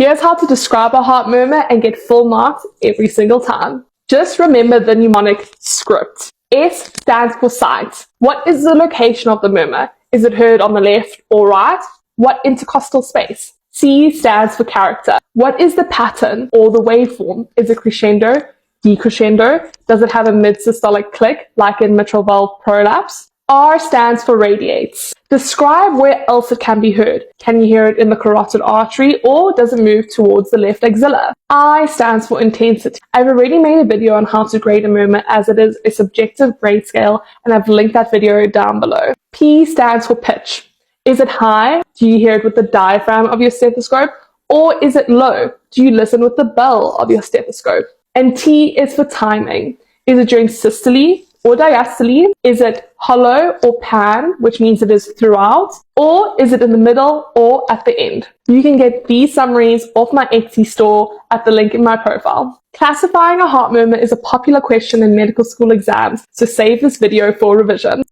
Here's how to describe a heart murmur and get full marks every single time. Just remember the mnemonic script. S stands for sight. What is the location of the murmur? Is it heard on the left or right? What intercostal space? C stands for character. What is the pattern or the waveform? Is it crescendo, decrescendo? Does it have a mid-systolic click like in mitral valve prolapse? R stands for radiates. Describe where else it can be heard. Can you hear it in the carotid artery or does it move towards the left axilla? I stands for intensity. I've already made a video on how to grade a murmur as it is a subjective grade scale and I've linked that video down below. P stands for pitch. Is it high? Do you hear it with the diaphragm of your stethoscope? Or is it low? Do you listen with the bell of your stethoscope? And T is for timing. Is it during systole or diastole? Is it hollow or pan, which means it is throughout? Or is it in the middle or at the end? You can get these summaries off my Etsy store at the link in my profile. Classifying a heart murmur is a popular question in medical school exams, so save this video for revision.